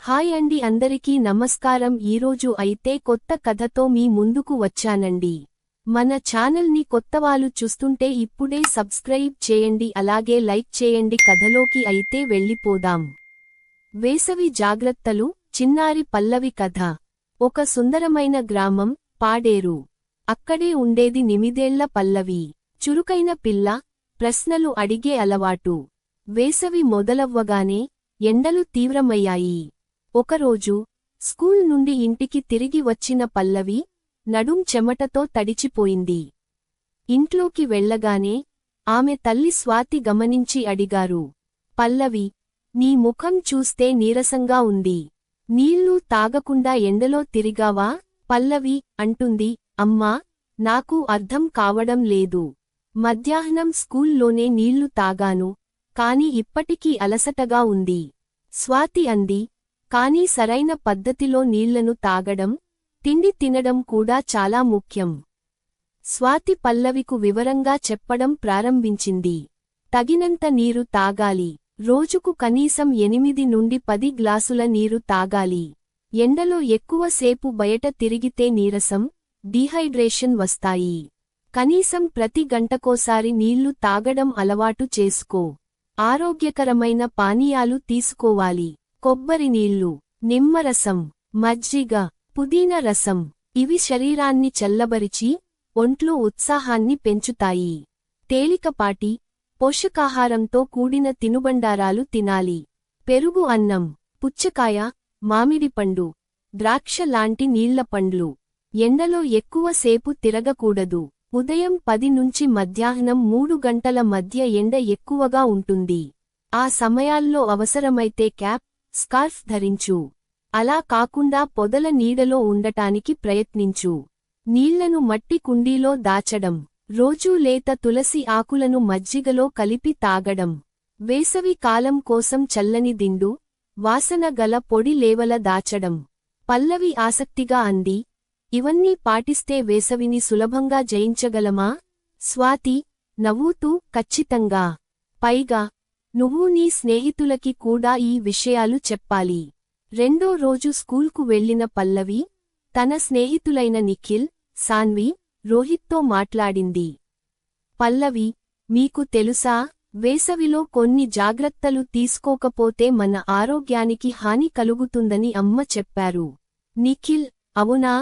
Hi అండి, అందరికీ నమస్కారం. ఈరోజు అయితే కొత్త కథతో మీ ముందుకు వచ్చానండి. మన ఛానల్ని కొత్తవాళ్ళు చూస్తుంటే ఇప్పుడే సబ్స్క్రైబ్ చేయండి, అలాగే లైక్ చేయండి. కథలోకి అయితే వెళ్ళిపోదాం. వేసవి జాగ్రత్తలు, చిన్నారి పల్లవి కథ. ఒక సుందరమైన గ్రామం, పాడేరు. అక్కడే ఉండేది 8 పల్లవి. చురుకైన పిల్ల, ప్రశ్నలు అడిగే అలవాటు. వేసవి మొదలవ్వగానే ఎండలు తీవ్రమయ్యాయి. ఒకరోజు స్కూల్ నుండి ఇంటికి తిరిగి వచ్చిన పల్లవి నడుం చెమటతో తడిచిపోయింది. ఇంట్లోకి వెళ్లగానే ఆమె తల్లి స్వాతి గమనించి అడిగారు, పల్లవి, నీ ముఖం చూస్తే నీరసంగా ఉంది. నీళ్లు తాగకుండా ఎండలో తిరిగావా? పల్లవి అంటుంది, అమ్మా, నాకు అర్థం కావడం లేదు. మధ్యాహ్నం స్కూల్లోనే నీళ్లు తాగాను, కాని ఇప్పటికీ అలసటగా ఉంది. స్వాతి అంది, కానీ సరైన పద్ధతిలో నీళ్లను తాగడం, తిండి తినడం కూడా చాలా ముఖ్యం. స్వాతి పల్లవికు వివరంగా చెప్పడం ప్రారంభించింది. తగినంత నీరు తాగాలి. రోజుకు కనీసం 8 నుండి 10 గ్లాసుల నీరు తాగాలి. ఎండలో ఎక్కువసేపు బయట తిరిగితే నీరసం, డీహైడ్రేషన్ వస్తాయి. కనీసం ప్రతి గంటకోసారి నీళ్లు తాగడం అలవాటు చేసుకో. ఆరోగ్యకరమైన పానీయాలు తీసుకోవాలి. కొబ్బరి నీళ్లు, నిమ్మరసం, మజ్జిగ, పుదీనా రసం, ఇవి శరీరాన్ని చల్లబరిచి ఒంట్లో ఉత్సాహాన్ని పెంచుతాయి. తేలికపాటి, పోషకాహారంతో కూడిన తినుబండారాలు తినాలి. పెరుగు, అన్నం, పుచ్చకాయ, మామిడిపండు, ద్రాక్ష లాంటి నీళ్ల పండ్లు. ఎండలో ఎక్కువసేపు తిరగకూడదు. ఉదయం 10 నుంచి మధ్యాహ్నం 3 గంటల మధ్య ఎండ ఎక్కువగా ఉంటుంది. ఆ సమయాల్లో అవసరమైతే క్యాప్, స్కార్ఫ్ ధరించు. అలా కాకుండా పొదల నీడలో ఉండటానికి ప్రయత్నించు. నీళ్లను మట్టి కుండీలో దాచడం. రోజూ లేత తులసి ఆకులను మజ్జిగలో కలిపి తాగడం. వేసవి కాలం కోసం చల్లని దిండు, వాసన గల పొడి లేవల దాచడం. పల్లవి ఆసక్తిగా అంది, ఇవన్నీ పాటిస్తే వేసవిని సులభంగా జయించగలమా? స్వాతి నవ్వుతూ, ఖచ్చితంగా. పైగా నువ్వు నీ స్నేహితులకి కూడా ఈ విషయాలు చెప్పాలి. రెండో రోజు స్కూల్కు వెళ్లిన పల్లవి తన స్నేహితులైన నిఖిల్, సాన్వి, రోహిత్తో మాట్లాడింది. పల్లవి, మీకు తెలుసా, వేసవిలో కొన్ని జాగ్రత్తలు తీసుకోకపోతే మన ఆరోగ్యానికి హాని కలుగుతుందని అమ్మ చెప్పారు. నిఖిల్, అవునా,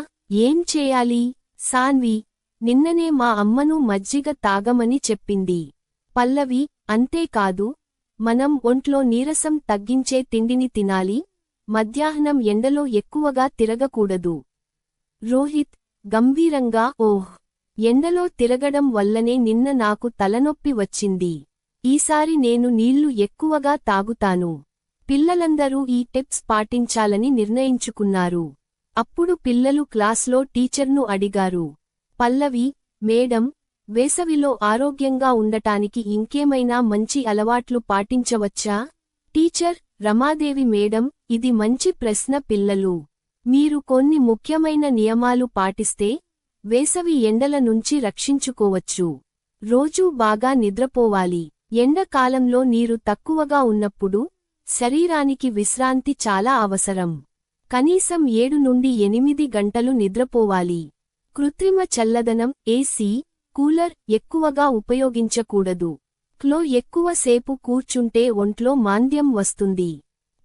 ఏం చేయాలి? సాన్వి, నిన్ననే మా అమ్మను మజ్జిగ తాగమని చెప్పింది. పల్లవి, అంతేకాదు, మనం ఒంట్లో నీరసం తగ్గించే తిండిని తినాలి. మధ్యాహ్నం ఎండలో ఎక్కువగా తిరగకూడదు. రోహిత్ గంభీరంగా, ఓహ్, ఎండలో తిరగడం వల్లనే నిన్న నాకు తలనొప్పి వచ్చింది. ఈసారి నేను నీళ్లు ఎక్కువగా తాగుతాను. పిల్లలందరూ ఈ టిప్స్ పాటించాలని నిర్ణయించుకున్నారు. అప్పుడు పిల్లలు క్లాస్లో టీచర్ను అడిగారు, పల్లవి మేడం, వేసవిలో ఆరోగ్యంగా ఉండటానికి ఇంకేమైనా మంచి అలవాట్లు పాటించవచ్చా? టీచర్ రమాదేవి మేడం, ఇది మంచి ప్రశ్న పిల్లలు. మీరు కొన్ని ముఖ్యమైన నియమాలు పాటిస్తే వేసవి ఎండల నుంచి రక్షించుకోవచ్చు. రోజూ బాగా నిద్రపోవాలి. ఎండకాలంలో నీరు తక్కువగా ఉన్నప్పుడు శరీరానికి విశ్రాంతి చాలా అవసరం. కనీసం 7 నుండి 8 గంటలు నిద్రపోవాలి. కృత్రిమ చల్లదనం, ఏసీ, కూలర్ ఎక్కువగా ఉపయోగించకూడదు. క్లో ఎక్కువసేపు కూర్చుంటే ఒంట్లో మాంద్యం వస్తుంది.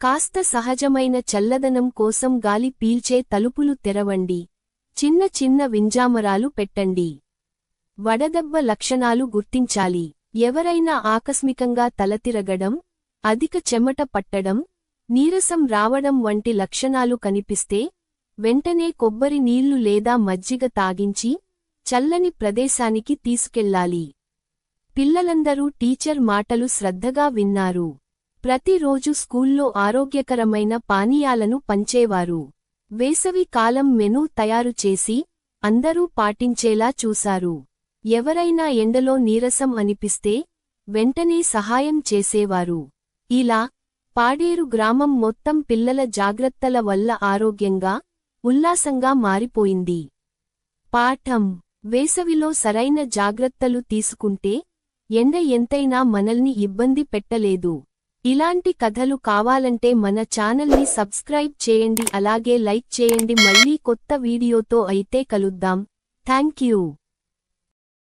కాస్త సహజమైన చల్లదనం కోసం గాలి పీల్చే తలుపులు తెరవండి. చిన్న చిన్న వింజామరాలు పెట్టండి. వడదెబ్బ లక్షణాలు గుర్తించాలి. ఎవరైనా ఆకస్మికంగా తలతిరగడం, అధిక చెమట పట్టడం, నీరసం రావడం వంటి లక్షణాలు కనిపిస్తే వెంటనే కొబ్బరి నీళ్లు లేదా మజ్జిగ తాగించి చల్లని ప్రదేశానికి తీసుకెళ్లాలి. పిల్లలందరూ టీచర్ మాటలు శ్రద్ధగా విన్నారు. ప్రతిరోజు స్కూల్లో ఆరోగ్యకరమైన పానీయాలను పంచేవారు. వేసవి కాలం మెనూ తయారు చేసి అందరూ పాటించేలా చూశారు. ఎవరైనా ఎండలో నీరసం అనిపిస్తే వెంటనే సహాయం చేసేవారు. ఇలా పాడేరు గ్రామం మొత్తం పిల్లల జాగ్రత్తల వల్ల ఆరోగ్యంగా, ఉల్లాసంగా మారిపోయింది. పాఠం: వేసవిలో సరైన జాగ్రత్తలు తీసుకుంటే ఎండ ఎంతైనా మనల్ని ఇబ్బంది పెట్టలేదు. ఇలాంటి కథలు కావాలంటే మన ఛానల్ని సబ్స్క్రైబ్ చేయండి అలాగే లైక్ చేయండి మళ్ళీ కొత్త వీడియోతో అయితే కలుద్దాం థ్యాంక్ యూ